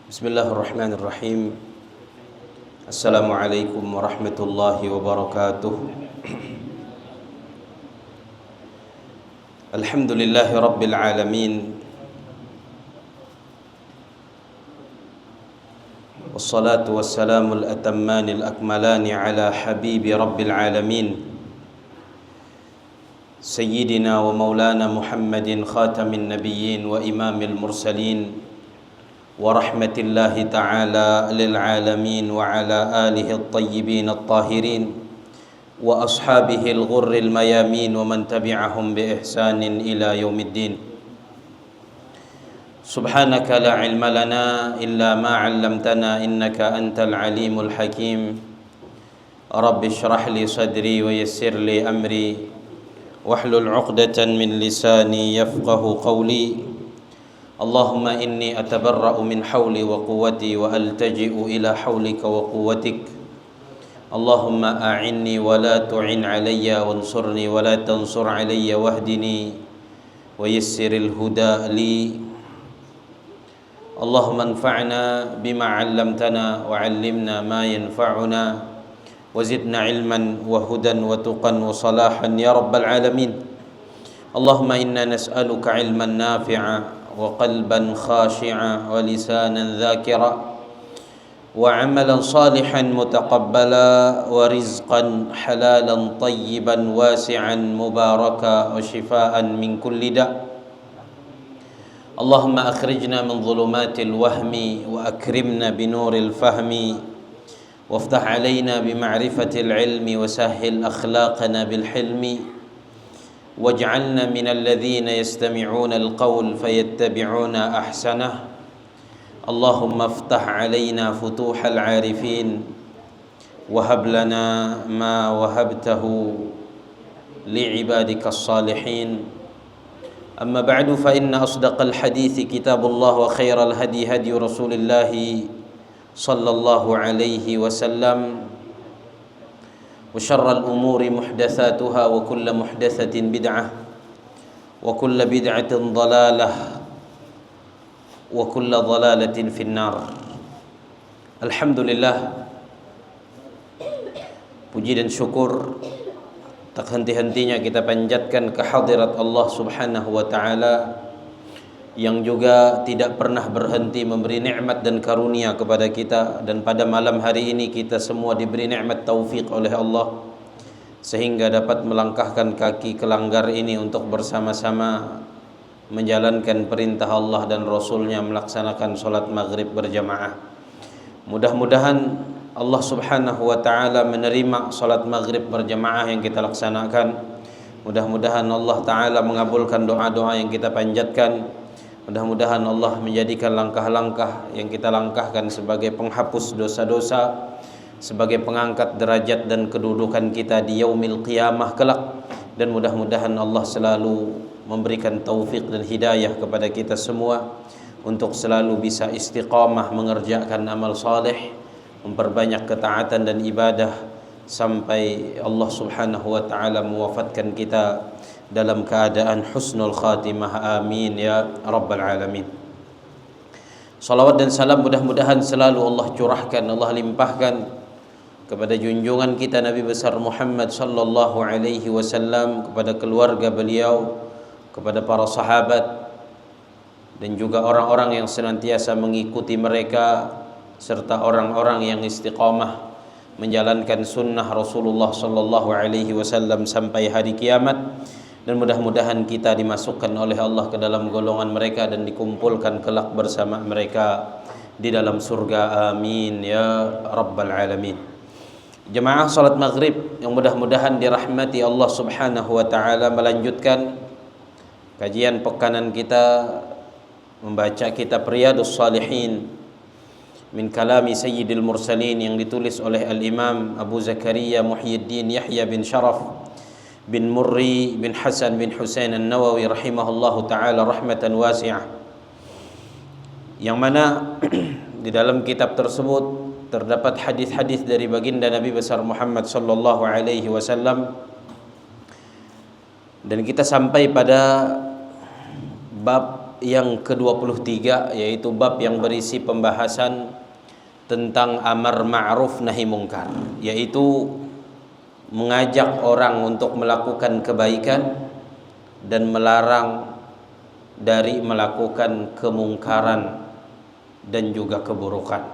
Bismillahirrahmanirrahim. Assalamualaikum warahmatullahi wabarakatuh. Alhamdulillahi rabbil alamin. Wassalatu wassalamul atammanil akmalani ala habibi rabbil alamin. Sayyidina wa maulana Muhammadin khatamin nabiyyin wa imamil mursalin. ورحمة الله تعالى للعالمين وعلى آله الطيبين الطاهرين وأصحابه الغر الميامين ومن تبعهم بإحسان إلى يوم الدين. سبحانك لا علم لنا إلا ما علمتنا إنك أنت العليم الحكيم. رب اشرح لي صدري ويسر لي أمري واحلل عقدة من لساني يفقه قولي. اللهم إني أتبرأ من حولي وقوتي وألتجئ إلى حولك وقوتك. اللهم أعني ولا تعن علي وانصرني ولا تنصر علي واهدني ويسر الهدى لي. اللهم انفعنا بما علمتنا وعلمنا ما ينفعنا وزدنا علما وهدى وتقا وصلاحا يا رب العالمين. اللهم إنا نسألك علما نافعا وقلبا خاشعا ولسانا ذاكرا وعملا صالحا متقبلا ورزقا حلالا طيبا واسعا مباركا وشفاء من كل داء. اللهم أخرجنا من ظلمات الوهم وأكرمنا بنور الفهم وافتح علينا بمعرفة العلم وسهل أخلاقنا بالحلم واجعلنا من الذين يستمعون القول فيتبعون أحسنه. اللهم افتح علينا فتوح العارفين وهب لنا ما وهبته لعبادك الصالحين. أما بعد فإن أصدق الحديث كتاب الله وخير الهدي هدي رسول الله صلى الله عليه وسلم وشر الأمور محدثاتها وكل محدثة بدعة وكل بدعة ضلالة وكل ضلالة في النار. Alhamdulillah, puji dan syukur tak henti-hentinya kita panjatkan kehadirat Allah Subhanahu wa taala yang juga tidak pernah berhenti memberi nikmat dan karunia kepada kita, dan pada malam hari ini kita semua diberi nikmat taufik oleh Allah sehingga dapat melangkahkan kaki ke langgar ini untuk bersama-sama menjalankan perintah Allah dan Rasulnya, melaksanakan solat maghrib berjamaah. Mudah-mudahan Allah Subhanahu wa ta'ala menerima solat maghrib berjamaah yang kita laksanakan. Mudah-mudahan Allah ta'ala mengabulkan doa-doa yang kita panjatkan. Mudah-mudahan Allah menjadikan langkah-langkah yang kita langkahkan sebagai penghapus dosa-dosa, sebagai pengangkat derajat dan kedudukan kita di yaumil qiyamah kelak. Dan mudah-mudahan Allah selalu memberikan taufik dan hidayah kepada kita semua untuk selalu bisa istiqamah mengerjakan amal saleh, memperbanyak ketaatan dan ibadah sampai Allah Subhanahu wa ta'ala mewafatkan kita dalam keadaan husnul khatimah. Amin ya rabbal alamin. Salawat dan salam mudah-mudahan selalu Allah curahkan, Allah limpahkan kepada junjungan kita Nabi besar Muhammad sallallahu alaihi wasallam, kepada keluarga beliau, kepada para sahabat, dan juga orang-orang yang senantiasa mengikuti mereka, serta orang-orang yang istiqamah menjalankan sunnah Rasulullah sallallahu alaihi wasallam sampai hari kiamat. Dan mudah-mudahan kita dimasukkan oleh Allah ke dalam golongan mereka dan dikumpulkan kelak bersama mereka di dalam surga. Amin ya rabbal alamin. Jemaah salat maghrib yang mudah-mudahan dirahmati Allah Subhanahu wa ta'ala, melanjutkan kajian pekanan kita membaca kitab Riyadhus Shalihin min kalami Sayyidil Mursalin yang ditulis oleh Al-Imam Abu Zakaria Muhyiddin Yahya bin Sharaf bin Murri bin Hasan bin Husain An-Nawawi rahimahullahu ta'ala rahmatan wasi'ah, yang mana di dalam kitab tersebut terdapat hadis-hadis dari baginda Nabi besar Muhammad sallallahu alaihi wasallam, dan kita sampai pada bab yang ke-23, yaitu bab yang berisi pembahasan tentang amar ma'ruf nahi mungkar, yaitu mengajak orang untuk melakukan kebaikan dan melarang dari melakukan kemungkaran dan juga keburukan.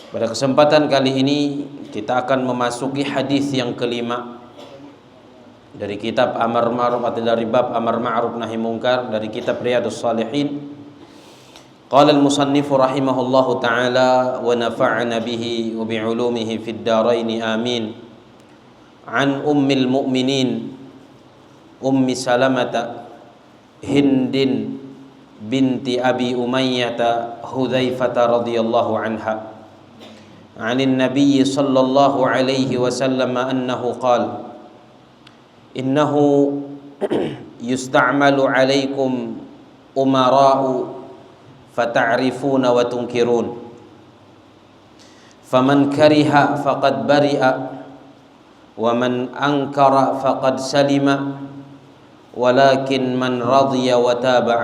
Pada kesempatan kali ini kita akan memasuki hadis yang kelima dari kitab Amar Ma'ruf atau dari bab Amar Ma'ruf Nahi Munkar dari kitab Riyadhus Shalihin. Qala al-musannif rahimahullahu taala wa nafa'ana bihi wa bi'ulumihi fid dharain amin. An ummil mu'minin Ummi Salamah Hindin binti Abi Umayyah Hudzaifah radhiyallahu anha. عن النبي صلى الله عليه وسلم أنه قال إنه يستعمل عليكم أمراء فتعرفون وتنكرون فمن كره فقد برئ ومن أنكر فقد سلم ولكن من رضي وتابع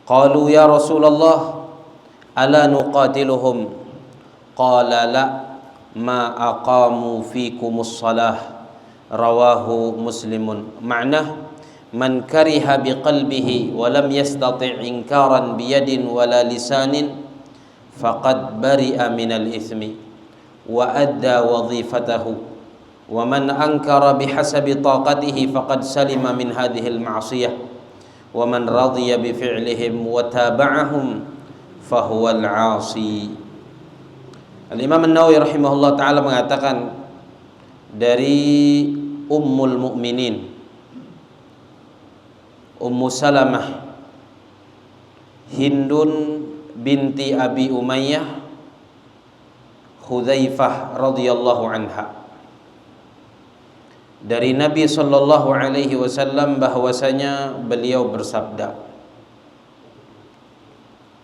قالوا يا رسول الله ألا نقاتلهم قال لا ما أقاموا فيكم الصلاة رواه مسلم. معناه من كره بقلبه ولم يستطع إنكارا بيد ولا لسان فقد برئ من الإثم وأدى وظيفته ومن أنكر بحسب طاقته فقد سلم من هذه المعصية ومن رضي بفعلهم وتابعهم فهو العاصي. Al-Imam An-Nawawi rahimahullah ta'ala mengatakan dari Ummul Mukminin Ummu Salamah Hindun binti Abi Umayyah Hudzaifah radhiyallahu anha, dari Nabi sallallahu alaihi wasallam bahwasanya beliau bersabda,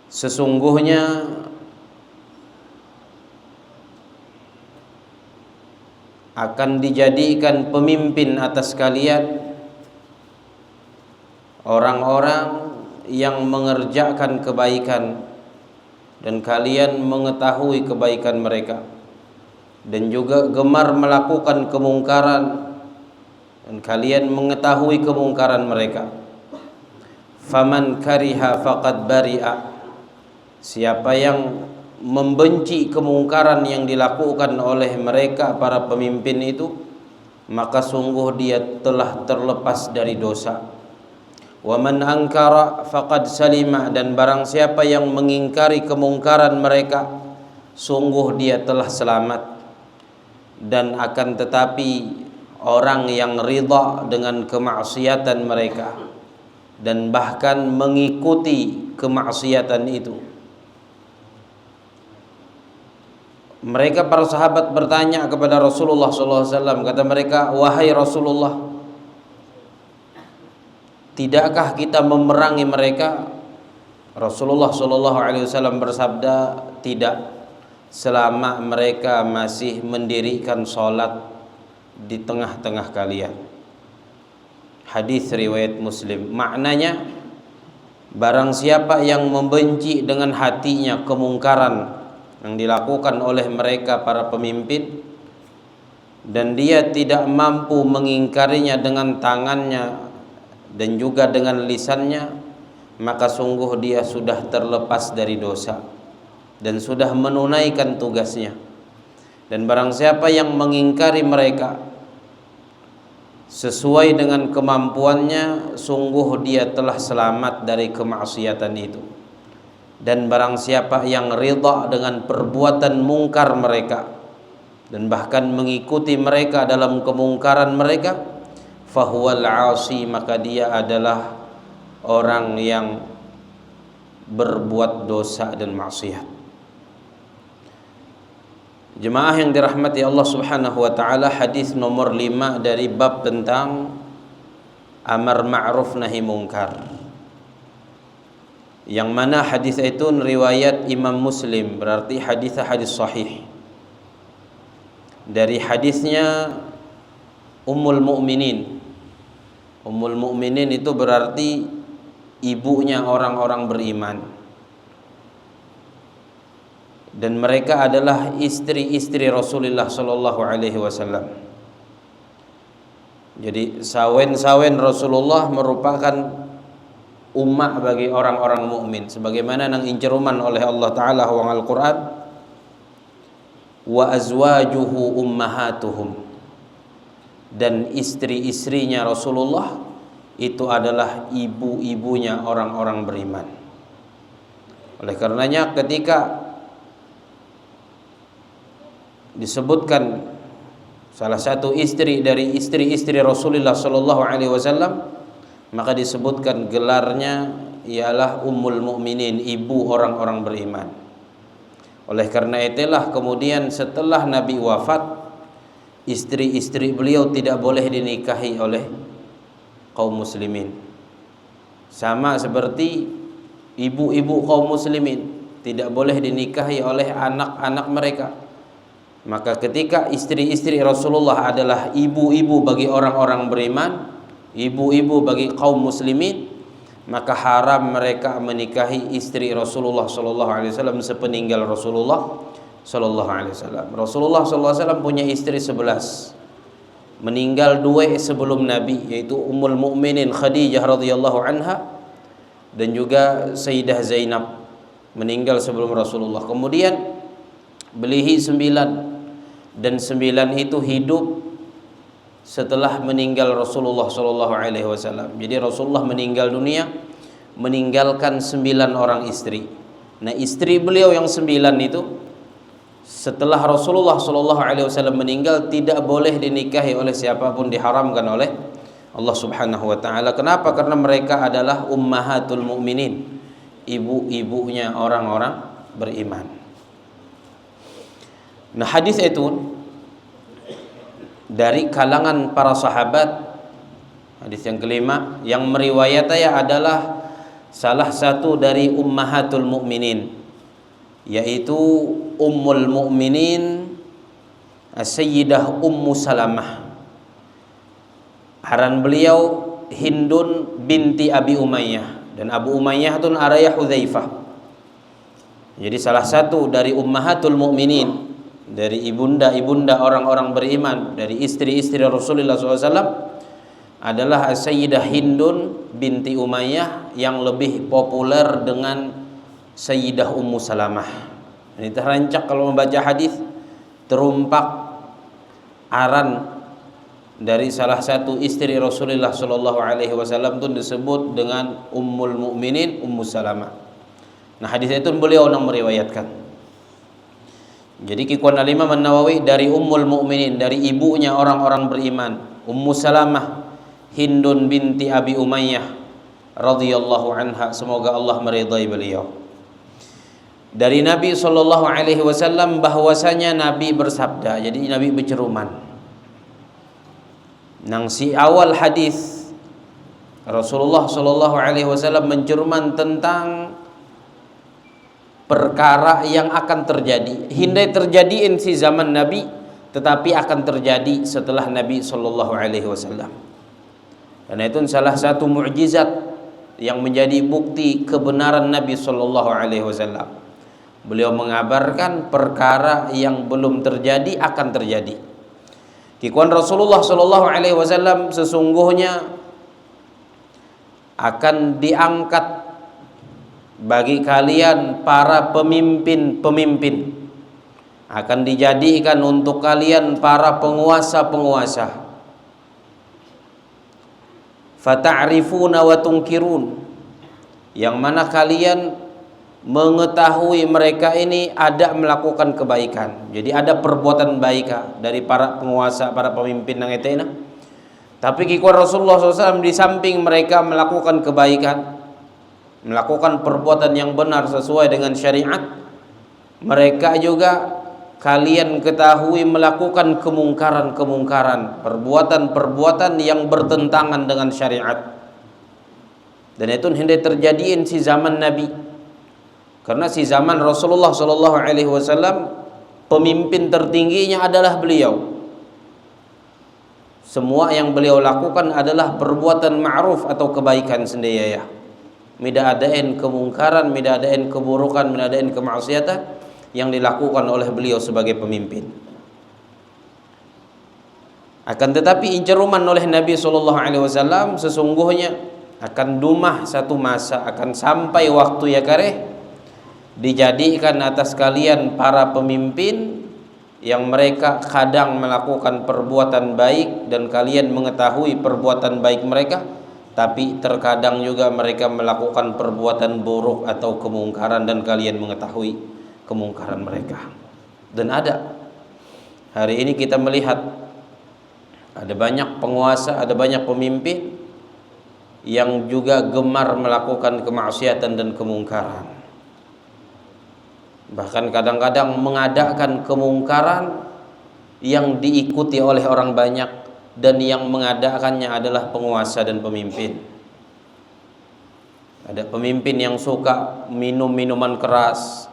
sesungguhnya akan dijadikan pemimpin atas kalian orang-orang yang mengerjakan kebaikan dan kalian mengetahui kebaikan mereka, dan juga gemar melakukan kemungkaran dan kalian mengetahui kemungkaran mereka. Faman kariha faqad bari'a, siapa yang membenci kemungkaran yang dilakukan oleh mereka para pemimpin itu, maka sungguh dia telah terlepas dari dosa. Wa man ankara faqad salima, dan barang siapa yang mengingkari kemungkaran mereka, sungguh dia telah selamat. Dan akan tetapi orang yang ridha dengan kemaksiatan mereka dan bahkan mengikuti kemaksiatan itu, mereka para sahabat bertanya kepada Rasulullah SAW, kata mereka, wahai Rasulullah, tidakkah kita memerangi mereka? Rasulullah SAW bersabda, tidak, selama mereka masih mendirikan sholat di tengah-tengah kalian. Hadis riwayat Muslim. Maknanya, barang siapa yang membenci dengan hatinya kemungkaran yang dilakukan oleh mereka para pemimpin dan dia tidak mampu mengingkarinya dengan tangannya dan juga dengan lisannya, maka sungguh dia sudah terlepas dari dosa dan sudah menunaikan tugasnya. Dan barang siapa yang mengingkari mereka sesuai dengan kemampuannya, sungguh dia telah selamat dari kemaksiatan itu. Dan barang siapa yang ridha dengan perbuatan mungkar mereka dan bahkan mengikuti mereka dalam kemungkaran mereka, fahuwal 'asi, maka dia adalah orang yang berbuat dosa dan maksiat. Jemaah yang dirahmati Allah Subhanahu wa taala, hadis nomor 5 dari bab tentang amar ma'ruf nahi munkar, yang mana hadis itu riwayat Imam Muslim, berarti hadis sahih. Dari hadisnya Ummul Mukminin Ummul Mukminin itu berarti ibunya orang-orang beriman. Dan mereka adalah istri-istri Rasulullah sallallahu alaihi wasallam. Jadi sawen-sawen Rasulullah merupakan ummah bagi orang-orang mukmin, sebagaimana nang inceruman oleh Allah taala wang Al-Qur'an, wa azwajuhu ummahatuhum, dan istri-istrinya Rasulullah itu adalah ibu-ibunya orang-orang beriman. Oleh karenanya ketika disebutkan salah satu istri dari istri-istri Rasulullah sallallahu alaihi wasallam, maka disebutkan gelarnya ialah Ummul Mukminin, ibu orang-orang beriman. Oleh karena itulah kemudian setelah Nabi wafat, istri-istri beliau tidak boleh dinikahi oleh kaum muslimin. Sama seperti ibu-ibu kaum muslimin tidak boleh dinikahi oleh anak-anak mereka. Maka ketika istri-istri Rasulullah adalah ibu-ibu bagi orang-orang beriman, ibu-ibu bagi kaum muslimin, maka haram mereka menikahi istri Rasulullah sallallahu alaihi wasallam sepeninggal Rasulullah sallallahu alaihi wasallam. Rasulullah sallallahu alaihi wasallam punya istri 11. Meninggal 2 sebelum Nabi, yaitu Ummul Mukminin Khadijah radhiyallahu anha dan juga Sayyidah Zainab, meninggal sebelum Rasulullah. Kemudian belihi 9, dan 9 itu hidup setelah meninggal Rasulullah sallallahu alaihi wasallam. Jadi Rasulullah meninggal dunia meninggalkan 9 orang istri. Nah, istri beliau yang 9 itu setelah Rasulullah sallallahu alaihi wasallam meninggal tidak boleh dinikahi oleh siapapun, diharamkan oleh Allah Subhanahu wa taala. Kenapa? Karena mereka adalah ummahatul mukminin, ibu-ibunya orang-orang beriman. Nah, hadis itu dari kalangan para sahabat, hadis yang kelima, yang meriwayatnya adalah salah satu dari ummahatul mukminin, yaitu Ummul Mukminin Sayyidah Ummu Salamah. Aran beliau Hindun binti Abi Umayyah, dan Abu Umayyah itu araya Hudzaifah. Jadi salah satu dari ummahatul mukminin, dari ibunda-ibunda orang-orang beriman, dari istri-istri Rasulullah SAW adalah Sayyidah Hindun binti Umayyah, yang lebih populer dengan Sayyidah Ummu Salamah. Ini terancak kalau membaca hadis terumpak aran dari salah satu istri Rasulullah sallallahu alaihi wasallam itu disebut dengan Ummul Mukminin Ummu Salamah. Nah, hadis itu beliau yang meriwayatkan. Jadi Kiqan Al-Imam An-Nawawi dari Ummul Mukminin, dari ibunya orang-orang beriman, Ummu Salamah Hindun binti Abi Umayyah radhiyallahu anha, semoga Allah meridai beliau. Dari Nabi sallallahu alaihi wasallam bahwasanya Nabi bersabda, jadi Nabi berceruman. Nang si awal hadis Rasulullah sallallahu alaihi wasallam menceruman tentang perkara yang akan terjadi, hindai terjadiin si zaman Nabi, tetapi akan terjadi setelah Nabi sallallahu alaihi wasallam. Dan itu salah satu mukjizat yang menjadi bukti kebenaran Nabi sallallahu alaihi wasallam. Beliau mengabarkan perkara yang belum terjadi akan terjadi. Kikuan Rasulullah sallallahu alaihi wasallam sesungguhnya akan diangkat bagi kalian para pemimpin-pemimpin, akan dijadikan untuk kalian para penguasa-penguasa. Fata'rifuna wa tunkirun, yang mana kalian mengetahui mereka ini ada melakukan kebaikan. Jadi ada perbuatan baik dari para penguasa, para pemimpin yang itu. Tapi kikuan Rasulullah SAW di samping mereka melakukan kebaikan, melakukan perbuatan yang benar sesuai dengan syariat, mereka juga kalian ketahui melakukan kemungkaran-kemungkaran, perbuatan-perbuatan yang bertentangan dengan syariat. Dan itu hendak terjadiin si zaman Nabi. Karena si zaman Rasulullah sallallahu alaihi wasallam pemimpin tertingginya adalah beliau. Semua yang beliau lakukan adalah perbuatan ma'ruf atau kebaikan sendiri ya. Mida adain kemungkaran, mida adain keburukan, mida adain kemaksiatan yang dilakukan oleh beliau sebagai pemimpin. Akan tetapi inceruman oleh Nabi SAW, sesungguhnya akan dumah satu masa, akan sampai waktu ya kareh, dijadikan atas kalian para pemimpin yang mereka kadang melakukan perbuatan baik dan kalian mengetahui perbuatan baik mereka, tapi terkadang juga mereka melakukan perbuatan buruk atau kemungkaran dan kalian mengetahui kemungkaran mereka. Dan ada hari ini kita melihat ada banyak penguasa, ada banyak pemimpin yang juga gemar melakukan kemaksiatan dan kemungkaran. Bahkan kadang-kadang mengadakan kemungkaran yang diikuti oleh orang banyak, dan yang mengadakannya adalah penguasa dan pemimpin. Ada pemimpin yang suka minum minuman keras,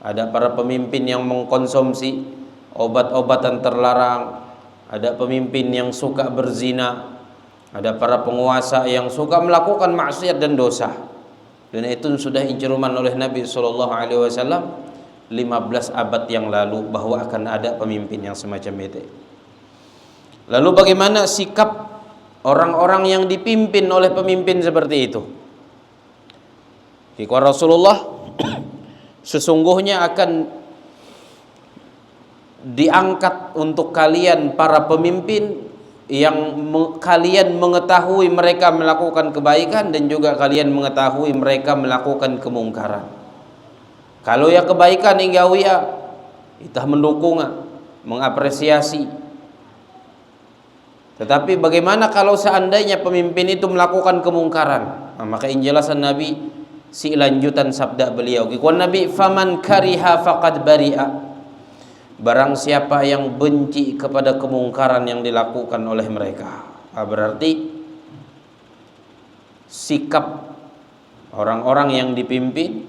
ada para pemimpin yang mengkonsumsi obat-obatan terlarang, ada pemimpin yang suka berzina, ada para penguasa yang suka melakukan maksiat dan dosa. Dan itu sudah inceruman oleh Nabi SAW 15 abad yang lalu bahwa akan ada pemimpin yang semacam itu. Lalu bagaimana sikap orang-orang yang dipimpin oleh pemimpin seperti itu? Kata Rasulullah, sesungguhnya akan diangkat untuk kalian para pemimpin yang kalian mengetahui mereka melakukan kebaikan dan juga kalian mengetahui mereka melakukan kemungkaran. Kalau ya kebaikan inggawi ya kita mendukung, mengapresiasi. Tetapi bagaimana kalau seandainya pemimpin itu melakukan kemungkaran? Nah, maka injelasan Nabi si lanjutan sabda beliau, kikuan Nabi, faman kariha faqad bari'a. Barang siapa yang benci kepada kemungkaran yang dilakukan oleh mereka, berarti sikap orang-orang yang dipimpin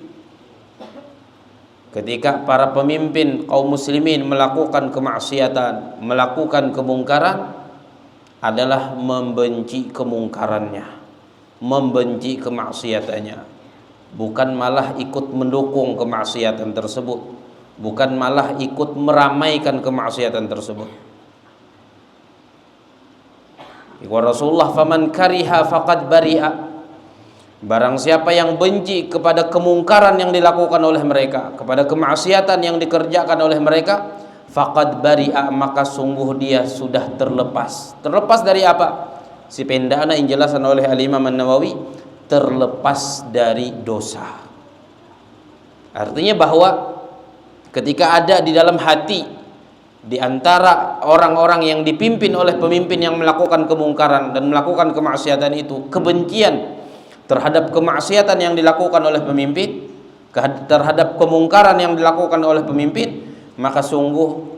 ketika para pemimpin kaum muslimin melakukan kemaksiatan, melakukan kemungkaran adalah membenci kemungkarannya, membenci kemaksiatannya, bukan malah ikut mendukung kemaksiatan tersebut, bukan malah ikut meramaikan kemaksiatan tersebut. Rasulullah, faman kariha faqad bari'a. Barang siapa yang benci kepada kemungkaran yang dilakukan oleh mereka, kepada kemaksiatan yang dikerjakan oleh mereka, faqad bari'a, maka sungguh dia sudah terlepas. Terlepas dari apa? Si pendana yang jelasan oleh Al-Imam An-Nawawi, terlepas dari dosa. Artinya bahwa ketika ada di dalam hati di antara orang-orang yang dipimpin oleh pemimpin yang melakukan kemungkaran dan melakukan kemaksiatan itu kebencian terhadap kemaksiatan yang dilakukan oleh pemimpin, terhadap kemungkaran yang dilakukan oleh pemimpin, maka sungguh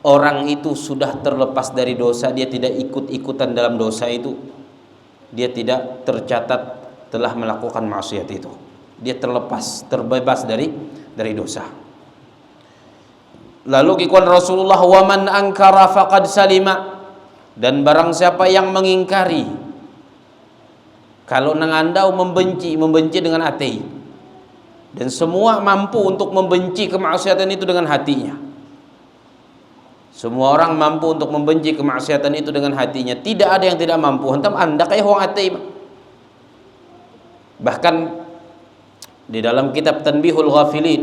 orang itu sudah terlepas dari dosa. Dia tidak ikut-ikutan dalam dosa itu, dia tidak tercatat telah melakukan maksiat itu, dia terlepas, terbebas dari dosa. Lalu kikuan Rasulullah, waman angkara faqad salima. Dan barang siapa yang mengingkari, kalau nangandau membenci dengan hati, dan semua mampu untuk membenci kemaksiatan itu dengan hatinya. Semua orang mampu untuk membenci kemaksiatan itu dengan hatinya. Tidak ada yang tidak mampu. Hentam anda kayak orang hati. Bahkan di dalam kitab Tanbihul Ghafilin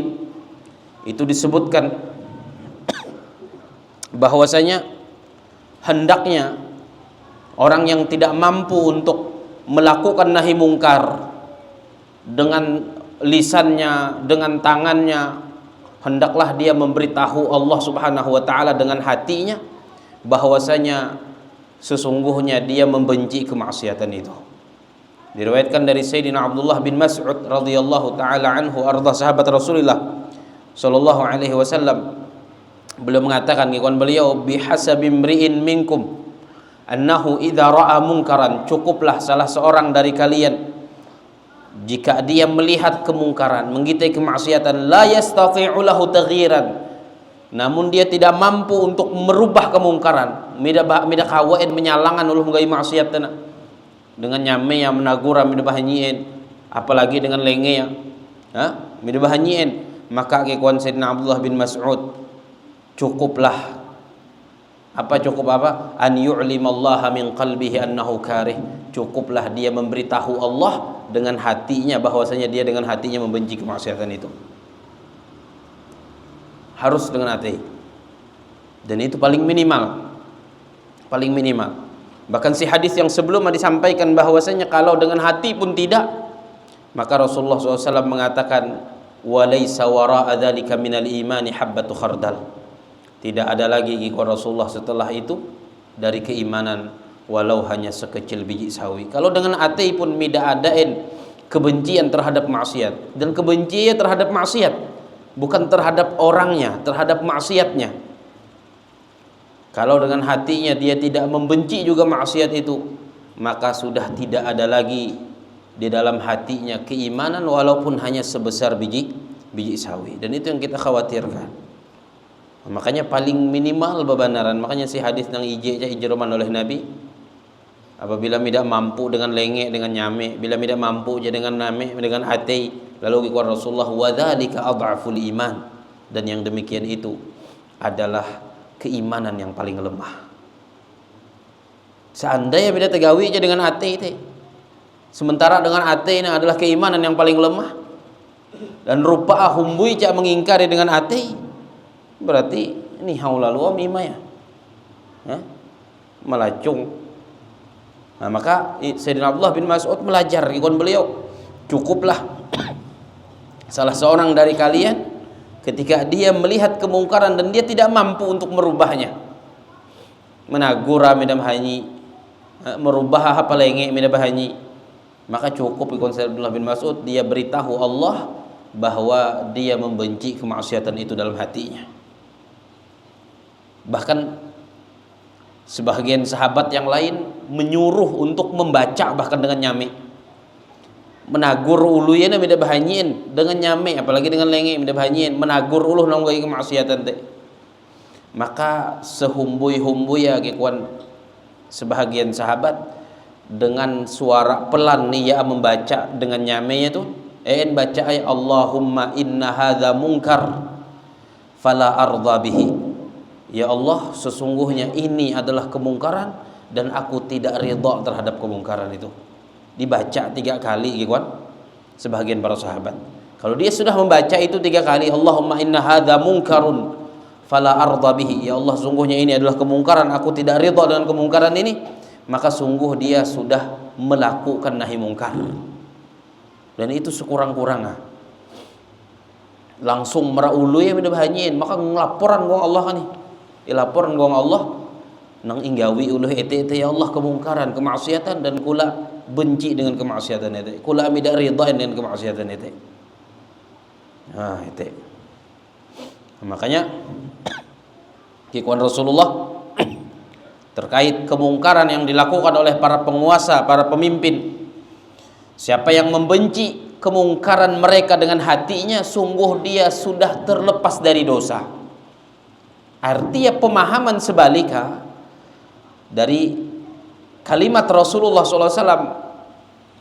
itu disebutkan bahwasanya hendaknya orang yang tidak mampu untuk melakukan nahi mungkar dengan lisannya, dengan tangannya, hendaklah dia memberitahu Allah Subhanahu wa taala dengan hatinya bahwasanya sesungguhnya dia membenci kemaksiatan itu. Diriwayatkan dari Sayyidina Abdullah bin Mas'ud radhiyallahu taala anhu arda, sahabat Rasulullah sallallahu alaihi wasallam, beliau mengatakan, ikhwan beliau, bihasabi mri'in minkum annahu idza ra'a munkaran, cukuplah salah seorang dari kalian jika dia melihat kemungkaran, menggitai kemaksiatan, la yastati'u lahu taghyiran, namun dia tidak mampu untuk merubah kemungkaran, mida kawain menyalangan ulun gai maksiat dengan nyame yang menagura mida bahanyiin, apalagi dengan lenge ya, mida bahanyiin, maka kekuan Sayyidina Abdullah bin Mas'ud, cukuplah an yu'limallaha min qalbihi annahu karih, cukuplah dia memberitahu Allah dengan hatinya bahwasanya dia dengan hatinya membenci kemaksiatan itu. Harus dengan hati, dan itu paling minimal. Bahkan si hadis yang sebelum disampaikan bahwasanya kalau dengan hati pun tidak, maka Rasulullah SAW mengatakan walaysa wara'a dzalika minal imani habbatu khardal, tidak ada lagi ikut Rasulullah setelah itu dari keimanan walau hanya sekecil biji sawi. Kalau dengan hati pun tidak adain kebencian terhadap maksiat, dan kebencian terhadap maksiat bukan terhadap orangnya, terhadap maksiatnya. Kalau dengan hatinya dia tidak membenci juga maksiat itu, maka sudah tidak ada lagi di dalam hatinya keimanan walaupun hanya sebesar biji sawi. Dan itu yang kita khawatirkan. Makanya paling minimal bebenaran. Makanya si hadis yang ijroman oleh Nabi, apabila tidak mampu dengan lenge, dengan nyame, bila tidak mampu dengan name, dengan hati, lalu kata Rasulullah wadzalika adhaful iman, dan yang demikian itu adalah keimanan yang paling lemah. Seandainya bila tegawi aja dengan hati itu, sementara dengan hati ini adalah keimanan yang paling lemah, dan rupa humbui cak mengingkari dengan hati, berarti ini haulalu mima ya, melacung. Nah, maka Sayyidina Abdullah bin Mas'ud belajar ikon beliau, cukuplah salah seorang dari kalian ketika dia melihat kemungkaran dan dia tidak mampu untuk merubahnya, menagura midam hanyi, merubah apa lenge midam hanyi, maka cukup ikon Sayyidina Abdullah bin Mas'ud dia beritahu Allah bahwa dia membenci kemaksiatan itu dalam hatinya. Bahkan sebagian sahabat yang lain menyuruh untuk membaca bahkan dengan nyame, menagur ulunya mida bahanyin dengan nyame, apalagi dengan lenge mida bahanyin, menagur uluh nang gai kemaksiatan teh. Maka sehumbui-humbui ya kekuan sebahagian sahabat dengan suara pelan nih ya membaca dengan nyame itu, baca ayat Allahumma inna hadza munkar fala arda bihi. Ya Allah, sesungguhnya ini adalah kemungkaran dan aku tidak ridha terhadap kemungkaran itu. Dibaca 3 kali gitu kan, sebagian para sahabat. Kalau dia sudah membaca itu 3 kali, Allahumma inna hadza munkarun fala arda bihi, ya Allah sungguhnya ini adalah kemungkaran, aku tidak ridha dengan kemungkaran ini, maka sungguh dia sudah melakukan nahi mungkar. Dan itu sekurang-kurangnya langsung meraulu ya minum hanyin, maka ngelaporan gong Allah kan nih, ilaporan gong Allah nang inggawi uluh ete ya Allah kemungkaran, kemaksiatan, dan kula benci dengan kemaksiatan itu, kula tidak ridha dengan kemaksiatan itu. Nah itu makanya kikuan Rasulullah terkait kemungkaran yang dilakukan oleh para penguasa, para pemimpin, siapa yang membenci kemungkaran mereka dengan hatinya, sungguh dia sudah terlepas dari dosa. Artinya pemahaman sebaliknya dari kalimat Rasulullah SAW,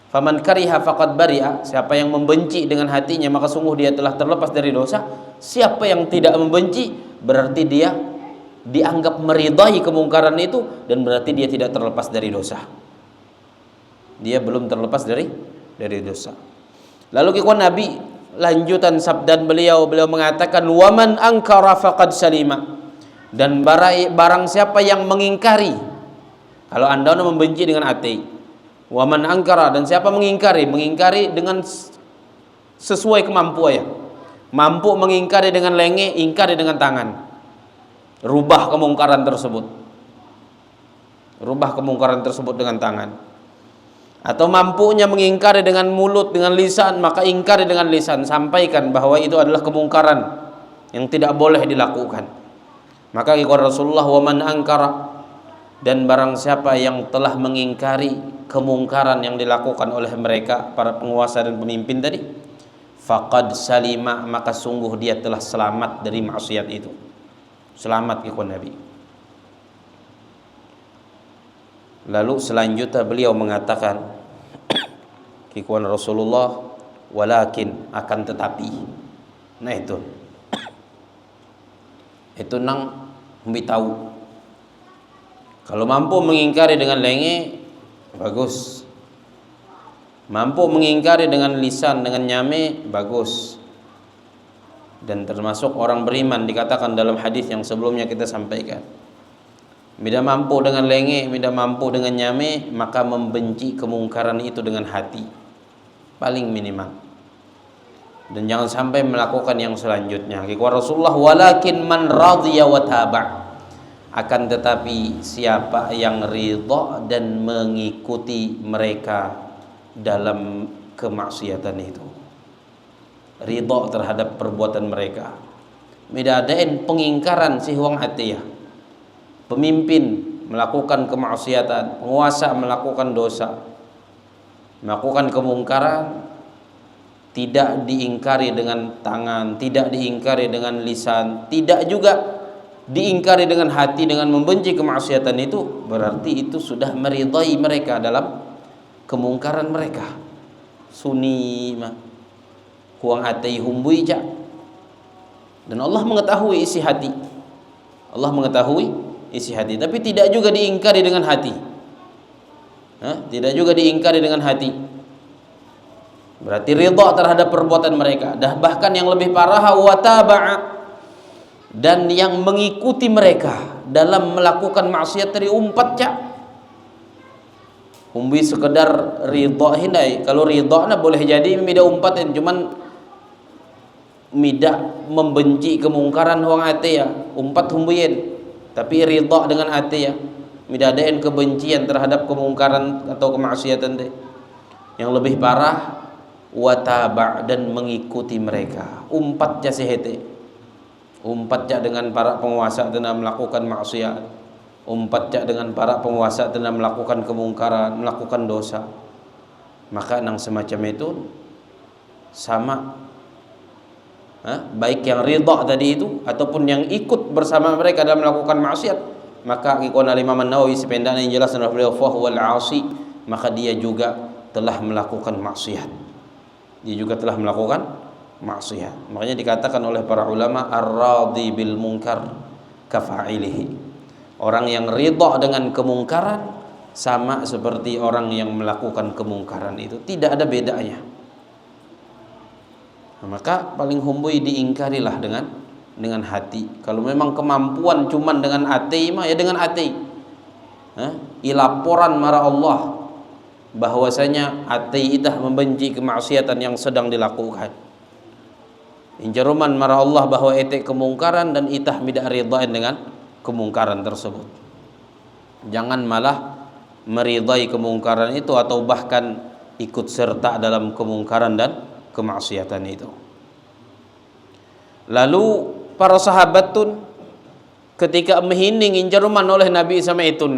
faman kariha faqad bari'a, siapa yang membenci dengan hatinya maka sungguh dia telah terlepas dari dosa. Siapa yang tidak membenci berarti dia dianggap meridai kemungkaran itu, dan berarti dia tidak terlepas dari dosa, dia belum terlepas dari dosa. Lalu kikuan Nabi lanjutan sabdan beliau mengatakan waman angkara faqad salima, dan barang siapa yang mengingkari, kalau anda membenci dengan hati, waman angkara, dan siapa mengingkari dengan sesuai kemampuannya, mampu mengingkari dengan lenge, ingkari dengan tangan, rubah kemungkaran tersebut dengan tangan, atau mampunya mengingkari dengan mulut, dengan lisan, maka ingkari dengan lisan, sampaikan bahwa itu adalah kemungkaran yang tidak boleh dilakukan. Maka kata Rasulullah waman angkara, dan barang siapa yang telah mengingkari kemungkaran yang dilakukan oleh mereka, para penguasa dan pemimpin tadi, faqad salima, maka sungguh dia telah selamat dari maksiat itu. selamat ikhwan Nabi. Lalu selanjutnya beliau mengatakan ikhwan Rasulullah, walakin, akan tetapi. Nah itu nang humbi tahu. Kalau mampu mengingkari dengan lenge, bagus. Mampu mengingkari dengan lisan, dengan nyame, bagus. Dan termasuk orang beriman dikatakan dalam hadis yang sebelumnya kita sampaikan. Bila mampu dengan lenge, bila mampu dengan nyame, maka membenci kemungkaran itu dengan hati, paling minimal. Dan jangan sampai melakukan yang selanjutnya. Kata Rasulullah, walakin man radhiya wa taba'. Akan tetapi siapa yang ridha dan mengikuti mereka dalam kemaksiatan itu, ridha terhadap perbuatan mereka. Midadain pengingkaran si huang hati ya. Pemimpin melakukan kemaksiatan, penguasa melakukan dosa, melakukan kemungkaran, tidak diingkari dengan tangan, tidak diingkari dengan lisan, tidak juga diingkari dengan hati dengan membenci kemaksiatan itu, berarti itu sudah meridai mereka dalam kemungkaran mereka. Sunni mah huang hati humbui cak. Dan Allah mengetahui isi hati. Allah mengetahui isi hati, tapi tidak juga diingkari dengan hati. Tidak juga diingkari dengan hati. Berarti ridha terhadap perbuatan mereka. Dan bahkan yang lebih parah, wa taba'a, dan yang mengikuti mereka dalam melakukan maksiat dari umpat cak. Umbi sekedar ridha hindai. Kalau ridha na boleh jadi mida umpatin, cuman mida membenci kemungkaran huang hati ya, umpat humbuin. Tapi ridha dengan hati ya, midadain kebencian terhadap kemungkaran atau kemaksiatan deh. Yang lebih parah, wataba, dan mengikuti mereka. Umpatnya sehete, umpatnya dengan para penguasa tengah melakukan maksiat, umpatnya dengan para penguasa tengah melakukan kemungkaran, melakukan dosa. Maka nang semacam itu sama. Baik yang ridha tadi itu ataupun yang ikut bersama mereka dalam melakukan maksiat, maka ikhwan Imam An-Nawawi sependana yang jelas oleh beliau, fahuwal 'asi, maka dia juga telah melakukan maksiat. Dia juga telah melakukan maksiat. Makanya dikatakan oleh para ulama, ar-radhi bil munkar kafa'ilihi. Orang yang ridha dengan kemungkaran sama seperti orang yang melakukan kemungkaran itu, tidak ada bedanya. Maka paling humbui diingkarilah dengan hati. Kalau memang kemampuan cuman dengan hati mah ya dengan hati. Ilaporan marah Allah bahwasanya hati itah membenci kemaksiatan yang sedang dilakukan. Injaruman marah Allah bahwa etek kemungkaran dan itah tidak ridhain dengan kemungkaran tersebut. Jangan malah meridai kemungkaran itu atau bahkan ikut serta dalam kemungkaran dan kemaksiatan itu. Lalu para sahabat tun ketika mehinding injaruman oleh Nabi sama itu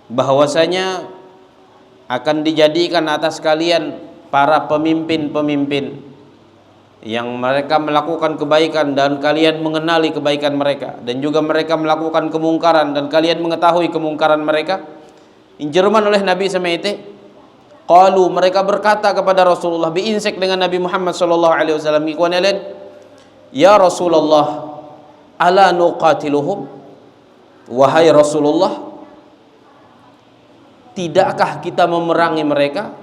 bahwasanya akan dijadikan atas kalian para pemimpin-pemimpin yang mereka melakukan kebaikan dan kalian mengenali kebaikan mereka, dan juga mereka melakukan kemungkaran dan kalian mengetahui kemungkaran mereka. Injaruman oleh Nabi sama itu, qalu, mereka berkata kepada Rasulullah, biinsek dengan Nabi Muhammad sallallahu alaihi wasallam, ya Rasulullah, ala nuqatiluhum, wahai Rasulullah, tidakkah kita memerangi mereka?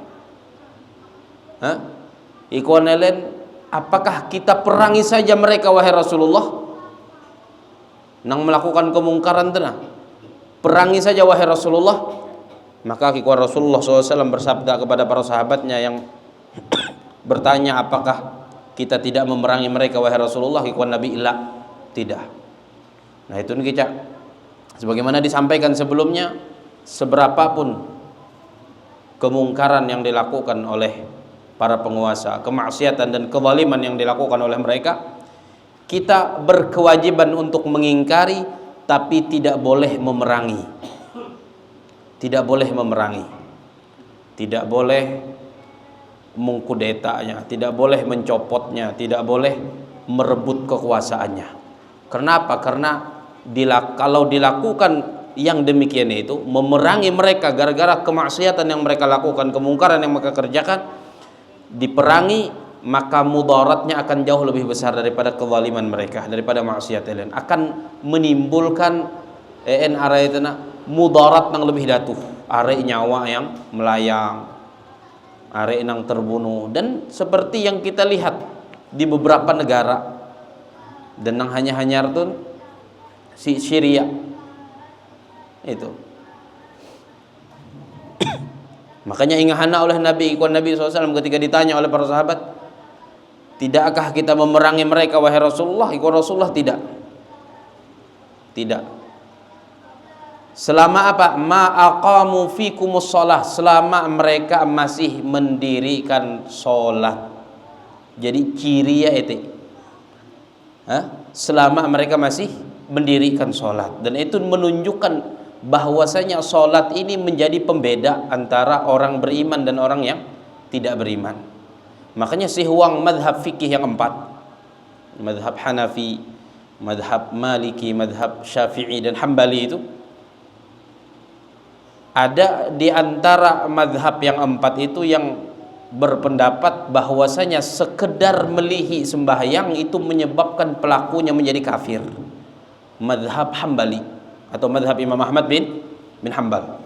Apakah kita perangi saja mereka wahai Rasulullah? Nang melakukan kemungkaran tenang, perangi saja wahai Rasulullah. Maka Rasulullah SAW bersabda kepada para sahabatnya yang bertanya, apakah kita tidak memerangi mereka wahai Rasulullah? Nabi, ilah, tidak. Nah itu nih kita, sebagaimana disampaikan sebelumnya, seberapapun kemungkaran yang dilakukan oleh para penguasa, kemaksiatan dan kezaliman yang dilakukan oleh mereka, kita berkewajiban untuk mengingkari, tapi tidak boleh memerangi. Tidak boleh memerangi, tidak boleh mengkudetanya, tidak boleh mencopotnya, tidak boleh merebut kekuasaannya. Kenapa? Karena kalau dilakukan yang demikian itu, memerangi mereka gara-gara kemaksiatan yang mereka lakukan, kemungkaran yang mereka kerjakan, diperangi, maka mudaratnya akan jauh lebih besar daripada kezaliman mereka, daripada maksiat lain. Akan menimbulkan mudarat yang lebih datuh, are nyawa yang melayang, are yang terbunuh, dan seperti yang kita lihat di beberapa negara, dan yang hanya tuh si Syria itu. Makanya ingahana oleh Nabi SAW ketika ditanya oleh para sahabat, tidakkah kita memerangi mereka wahai Rasulullah? Rasulullah tidak. Selama apa? Ma aqamu fikumus shalah, selama mereka masih mendirikan salat. Jadi ciri ya itu, selama mereka masih mendirikan salat, dan itu menunjukkan bahwasanya salat ini menjadi pembeda antara orang beriman dan orang yang tidak beriman. Makanya sihuang madhab fikih yang 4, madhab Hanafi, madhab Maliki, madhab Syafi'i dan Hambali, itu ada di antara madhab yang 4 itu yang berpendapat bahwasanya sekedar melihi sembahyang itu menyebabkan pelakunya menjadi kafir. Madhab Hambali atau madhab Imam Ahmad bin Hanbal.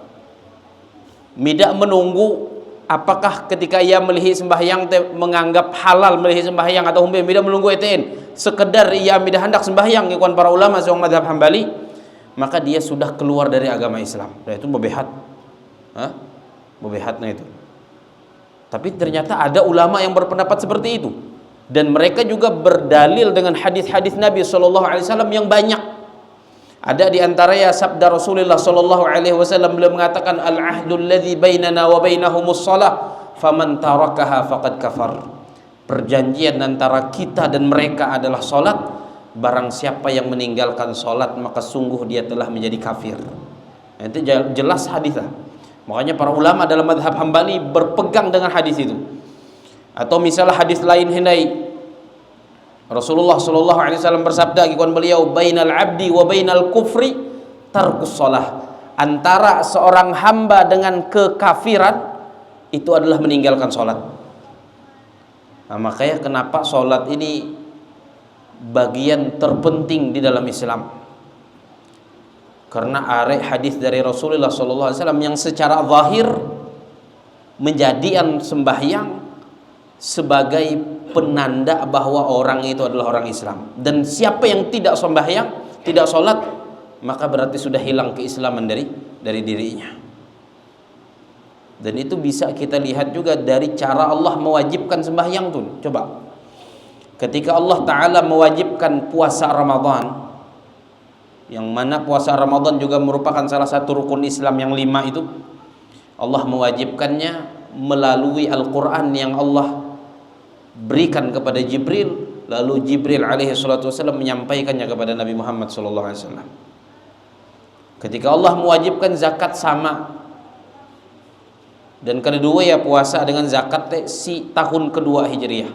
Tidak menunggu apakah ketika ia melihi sembahyang menganggap halal melihi sembahyang atau tidak menunggu eteen, sekedar ia tidak hendak sembahyang, ikuan para ulama seorang madhab Hambali, maka dia sudah keluar dari agama Islam. Dan itu mubihat, mubihatnya itu. Tapi ternyata ada ulama yang berpendapat seperti itu, dan mereka juga berdalil dengan hadis-hadis Nabi SAW yang banyak. Ada di antaranya sabda Rasulullah SAW, beliau mengatakan, al-ahdul ladzi bainana wa bainahumus shalah faman tarakaha faqad kafar. Perjanjian antara kita dan mereka adalah salat, barang siapa yang meninggalkan salat maka sungguh dia telah menjadi kafir. Itu jelas hadisnya. Makanya para ulama dalam mazhab Hambali berpegang dengan hadis itu. Atau misalnya hadis lain hindai Rasulullah SAW bersabda, ikon beliau, bainal abdi wa bainal kufri tarkus shalah, antara seorang hamba dengan kekafiran itu adalah meninggalkan sholat. Nah, makanya kenapa sholat ini bagian terpenting di dalam Islam, karena ada hadis dari Rasulullah SAW yang secara zahir menjadikan sembahyang sebagai penanda bahwa orang itu adalah orang Islam, dan siapa yang tidak sembahyang, tidak sholat, maka berarti sudah hilang keislaman dari dirinya. Dan itu bisa kita lihat juga dari cara Allah mewajibkan sembahyang tuh. Coba, ketika Allah Ta'ala mewajibkan puasa Ramadan, yang mana puasa Ramadan juga merupakan salah satu rukun Islam yang 5 itu, Allah mewajibkannya melalui Al-Quran yang Allah berikan kepada Jibril, lalu Jibril alaihi salatu wasallam menyampaikannya kepada Nabi Muhammad sallallahu alaihi wasallam. Ketika Allah mewajibkan zakat sama, dan kedua ya puasa dengan zakat si tahun kedua Hijriah,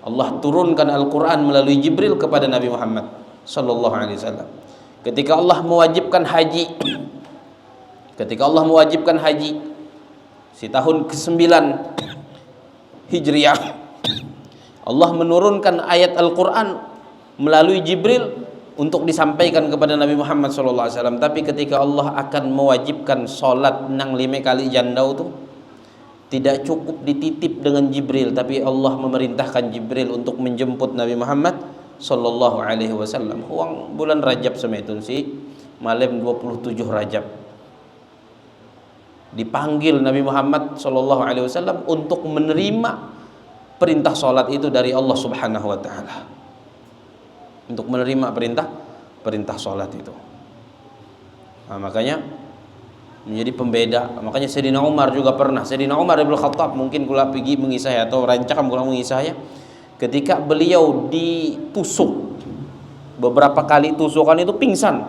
Allah turunkan Al-Quran melalui Jibril kepada Nabi Muhammad sallallahu alaihi wasallam. Ketika Allah mewajibkan haji, si tahun ke-9 Hijriah, Allah menurunkan ayat Al-Quran melalui Jibril untuk disampaikan kepada Nabi Muhammad SAW. Tapi ketika Allah akan mewajibkan sholat nang 5 kali jandau itu, tidak cukup dititip dengan Jibril, tapi Allah memerintahkan Jibril untuk menjemput Nabi Muhammad SAW. Uang bulan Rajab semetun si malam 27 Rajab, dipanggil Nabi Muhammad SAW untuk menerima perintah sholat itu dari Allah Subhanahu wa Ta'ala, untuk menerima perintah sholat itu. Nah, makanya menjadi pembeda. Makanya Sayyidina Umar juga pernah, Sayyidina Umar Ibn Khattab, mungkin kula pergi mengisah atau rancang kula mengisah ya, ketika beliau ditusuk beberapa kali tusukan itu pingsan.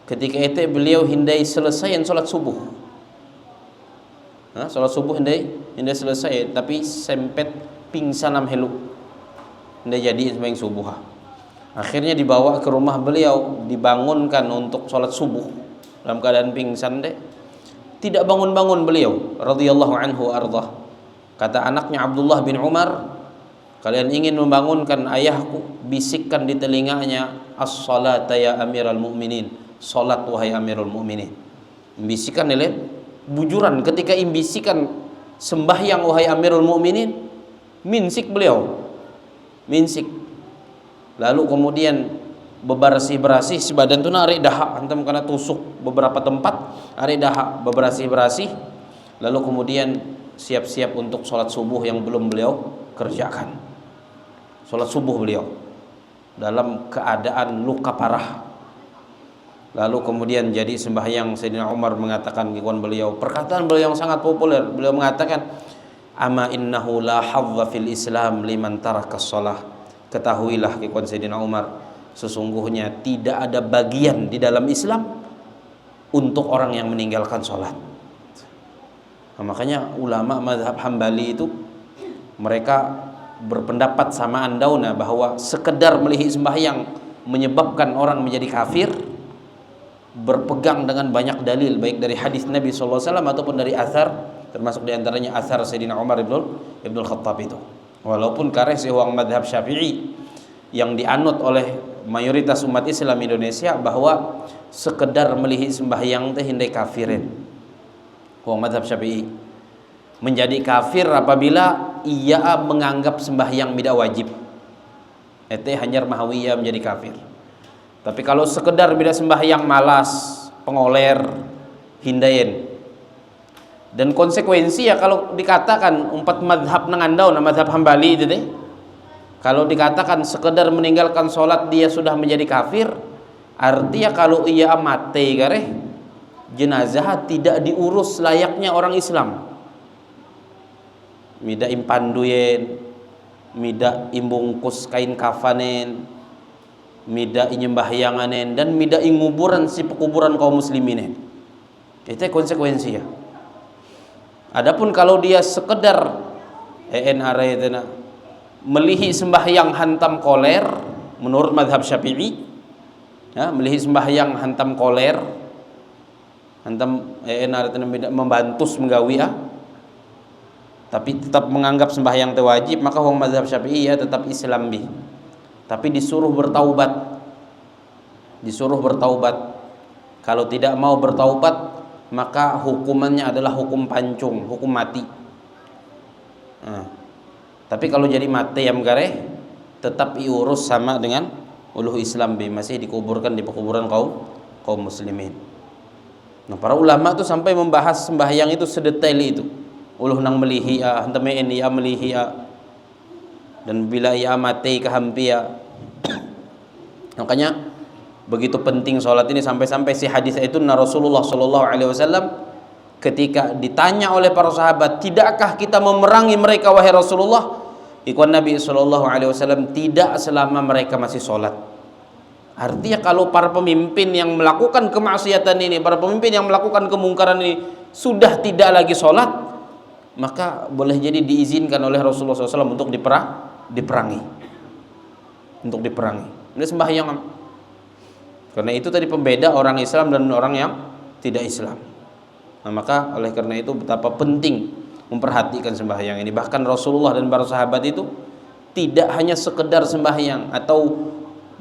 Ketika itu beliau hindai selesai sholat subuh. Sholat subuh hindai selesai, tapi sempet pingsan am helu. dia jadi sembahyang subuh. Akhirnya dibawa ke rumah beliau, dibangunkan untuk sholat subuh dalam keadaan pingsan deh. Tidak bangun-bangun beliau radhiyallahu anhu ardah. Kata anaknya Abdullah bin Umar, kalian ingin membangunkan ayahku, bisikkan di telinganya, as-salata ya amiral mu'minin, salat wahai amirul mu'minin. Membisikkan oleh bujuran, ketika imbisikan sembahyang wahai amirul mu'minin, minsik beliau, minsik. Lalu kemudian bebersih-bersih si badan tu narik dahak antam kena tusuk beberapa tempat, narik dahak bebersih-bersih. Lalu kemudian siap-siap untuk sholat subuh yang belum beliau kerjakan. Sholat subuh beliau dalam keadaan luka parah. Lalu kemudian jadi sembahyang. Sayyidina Umar mengatakan kepada beliau, perkataan beliau yang sangat populer, beliau mengatakan, ama innahu la hadza fil Islam liman taraka shalah. Ketahuilah kepada Sayyidina Umar, sesungguhnya tidak ada bagian di dalam Islam untuk orang yang meninggalkan sholat. Nah, makanya ulama mazhab Hambali itu mereka berpendapat sama andauna bahwa sekedar melihat sembahyang menyebabkan orang menjadi kafir, berpegang dengan banyak dalil baik dari hadis Nabi SAW ataupun dari athar, termasuk diantaranya athar Sayyidina Umar ibn Khattab itu. Walaupun kareh sehwang madhab Syafi'i yang dianut oleh mayoritas umat Islam Indonesia bahwa sekedar melihat sembahyang teh hindai kafirin. Wong madhab Syafi'i menjadi kafir apabila ia menganggap sembahyang tidak wajib. Ete hanyar mahawiyah menjadi kafir. Tapi kalau sekedar bila sembahyang malas, pengoler, hindain. Dan konsekuensi ya kalau dikatakan empat madhab nangandau, madhab Hambali itu deh. Kalau dikatakan sekedar meninggalkan sholat dia sudah menjadi kafir, artinya kalau ia mati kareh jenazah tidak diurus layaknya orang Islam. Mida impanduyen, mida imbungkus kain kafanen, mida inyembahyanganen, dan mida inguburan si pekuburan kaum muslimin. Itu konsekuensi ya. Adapun kalau dia sekedar melihi sembahyang hantam koler menurut madhab Syafi'i, ya, melihi sembahyang hantam koler, hantam membantus menggawi ya, tapi tetap menganggap sembahyang itu wajib, maka wong madhab Syafi'i ya tetap Islam bi. Tapi disuruh bertaubat. Disuruh bertaubat. Kalau tidak mau bertaubat, maka hukumannya adalah hukum pancung, hukum mati. Nah, tapi kalau jadi mati yang gareh, tetap diurus sama dengan uluh Islam bi, masih dikuburkan di pekuburan kaum muslimin. Nah, para ulama tuh sampai membahas sembahyang itu sedetail itu. Uluh nang melihi ya, hantamein ya melihi ya. Dan bila ia mati kehampia. Makanya begitu penting sholat ini sampai-sampai si hadis itu Rasulullah Shallallahu Alaihi Wasallam ketika ditanya oleh para sahabat, tidakkah kita memerangi mereka wahai Rasulullah? Ikut Nabi Shallallahu Alaihi Wasallam, tidak selama mereka masih sholat. Artinya kalau para pemimpin yang melakukan kemaksiatan ini, para pemimpin yang melakukan kemungkaran ini sudah tidak lagi sholat, maka boleh jadi diizinkan oleh Rasulullah SAW untuk diperangi. Untuk diperangi. Ini sembahyang. Karena itu tadi pembeda orang Islam dan orang yang tidak Islam. Nah, maka oleh karena itu betapa penting memperhatikan sembahyang ini. Bahkan Rasulullah dan para sahabat itu tidak hanya sekedar sembahyang atau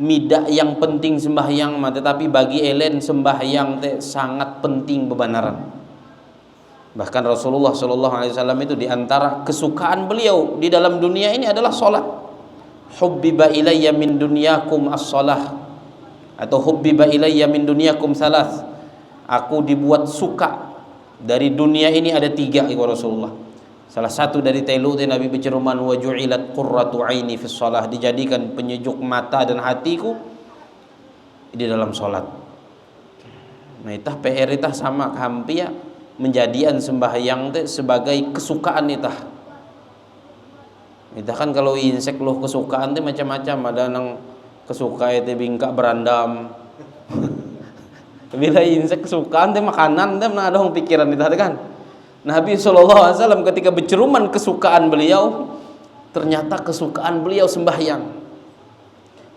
midak yang penting sembahyang, tetapi bagi elen sembahyang sangat penting bebenaran. Bahkan Rasulullah SAW itu diantara kesukaan beliau di dalam dunia ini adalah sholat. Hubbiba ilayya min dunyakum as-sholah, atau hubbiba ilayya min dunyakum salas. Aku dibuat suka dari dunia ini ada 3 ibu Rasulullah. Salah satu dari telu Nabi berceruman, wa ju'ilat qurratu aini fi shalah, dijadikan penyejuk mata dan hatiku di dalam salat. Nah, itah PR itah sama hampir menjadian sembahyang teh sebagai kesukaan itah. Itah kan kalau insek loh kesukaan teh macam-macam, ada nang kesuka itu bingkak berandam. Bila insek kesukaan teh makanan teh mana ada pikiran itu kan. Nabi SAW ketika berceruman kesukaan beliau ternyata kesukaan beliau sembahyang.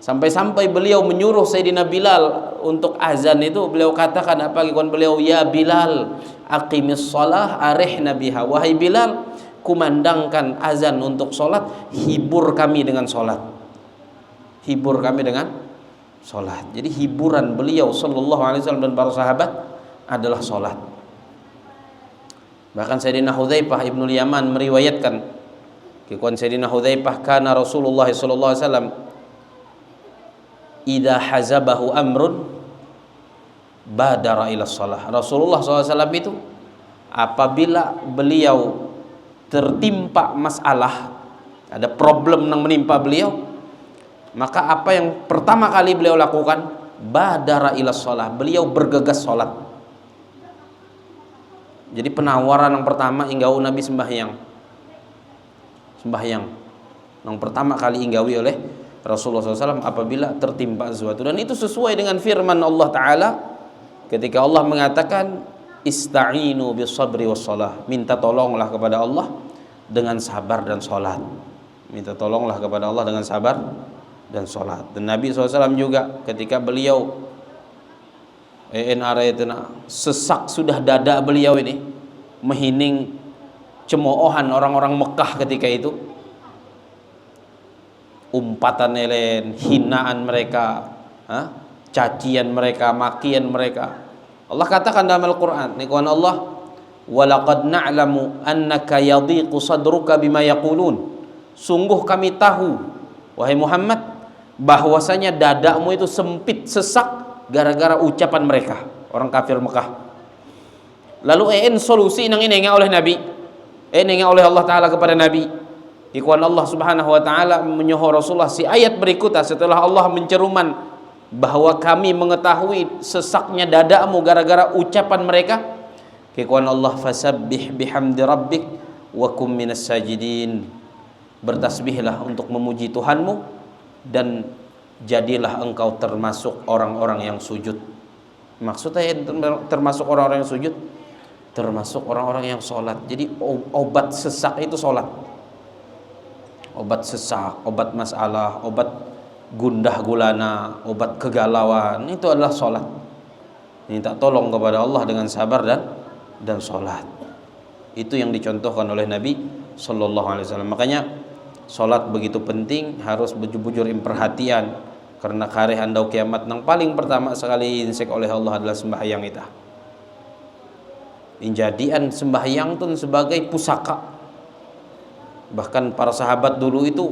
Sampai-sampai beliau menyuruh Sayyidina Bilal untuk azan itu, beliau katakan apa ikhwan beliau, ya Bilal aqimis shalah arihna biha, wahai Bilal, kumandangkan azan untuk solat, hibur kami dengan solat, hibur kami dengan solat. Jadi hiburan beliau sallallahu alaihi wasallam dan para sahabat adalah solat. Bahkan Sayyidina Hudzaifah ibnul Yaman meriwayatkan, ikhwan, Sayyidina Hudzaifah, kana Rasulullah sallallahu alaihi wasallam idza hazabahu amrun badara ila shalah. Rasulullah SAW itu apabila beliau tertimpa masalah, ada problem yang menimpa beliau, maka apa yang pertama kali beliau lakukan? Badara ila shalah, beliau bergegas salat. Jadi penawaran yang pertama inggawi Nabi sembahyang. Sembahyang yang pertama kali inggawi oleh Rasulullah SAW apabila tertimpa sesuatu. Dan itu sesuai dengan firman Allah Ta'ala ketika Allah mengatakan ista'inu bis sabri was salah, minta tolonglah kepada Allah dengan sabar dan salat. Minta tolonglah kepada Allah dengan sabar dan salat. Dan Nabi SAW juga ketika beliau sesak sudah dada beliau ini, menghining cemoohan orang-orang Mekah ketika itu, umpatan elen, hinaan mereka, cacian mereka, makian mereka. Allah katakan dalam Al-Quran, nikwan Allah, walaqad na'lamu annaka yadhiqu sadruka bima yaqulun. Sungguh kami tahu, wahai Muhammad, bahwasanya dadamu itu sempit, sesak gara-gara ucapan mereka, orang kafir Mekah. Lalu solusi nang ini oleh Nabi, oleh Allah Ta'ala kepada Nabi. Ikhwan, Allah Subhanahu wa Ta'ala menyuruh Rasulullah si ayat berikutnya setelah Allah menceruman bahwa kami mengetahui sesaknya dadamu gara-gara ucapan mereka. Ikhwan Allah, fasabbih bihamdi rabbik wa kum minas sajidin. Bertasbihlah untuk memuji Tuhanmu dan jadilah engkau termasuk orang-orang yang sujud. Maksudnya termasuk orang-orang yang sujud, termasuk orang-orang yang sholat. Jadi obat sesak itu sholat. Obat sesak, obat masalah, obat gundah gulana, obat kegalauan, itu adalah sholat. Minta tolong kepada Allah dengan sabar dan sholat. Itu yang dicontohkan oleh Nabi Sallallahu Alaihi Wasallam. Makanya sholat begitu penting, harus bujur-bujur perhatian, karena kareh andau kiamat yang paling pertama sekali insek oleh Allah adalah sembahyang kita. Injadian sembahyang itu sebagai pusaka. Bahkan para sahabat dulu itu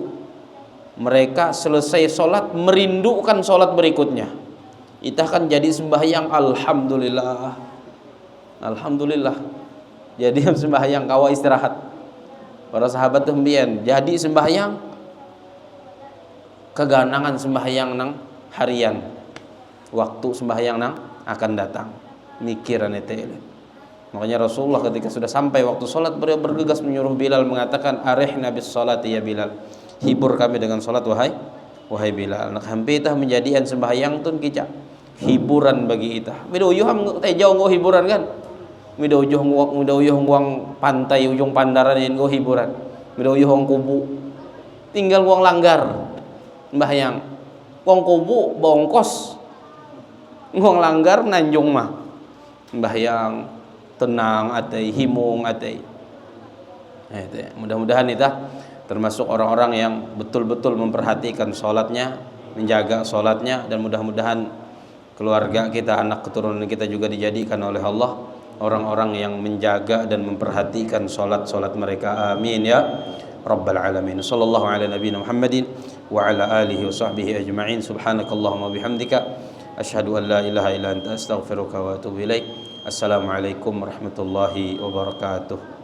mereka selesai sholat merindukan sholat berikutnya. Kita kan jadi sembahyang alhamdulillah, alhamdulillah. Jadi sembahyang kawa istirahat. Para sahabat tuh mbiyen jadi sembahyang keganangan sembahyang nang harian, waktu sembahyang nang akan datang, mikiran itu. Makanya Rasulullah ketika sudah sampai waktu sholat, beliau bergegas menyuruh Bilal, mengatakan arihna bis sholati ya Bilal, hibur kami dengan sholat wahai Bilal. Nak hampi itah menjadikan sembahyang tun kica hiburan bagi itah. Mido uyuh tejauh nggo hiburan kan, mido uyuh nguang pantai ujung pandaran yang nggo hiburan, mido uyuh nguang kubu, tinggal nguang langgar sembahyang, nguang kubu bongkos, nguang langgar nanjung mah sembahyang tenang atai, himung atai. Mudah-mudahan kita termasuk orang-orang yang betul-betul memperhatikan sholatnya, menjaga sholatnya, dan mudah-mudahan keluarga kita, anak keturunan kita juga dijadikan oleh Allah orang-orang yang menjaga dan memperhatikan sholat-sholat mereka. Amin ya Rabbal Alamin. Sallallahu ala nabiyina Muhammadin wa ala alihi wa sahbihi ajma'in. Subhanakallahumma bihamdika asyhadu an la ilaha illa anta astaghfiruka wa atubu ilaik. Assalamualaikum warahmatullahi wabarakatuh.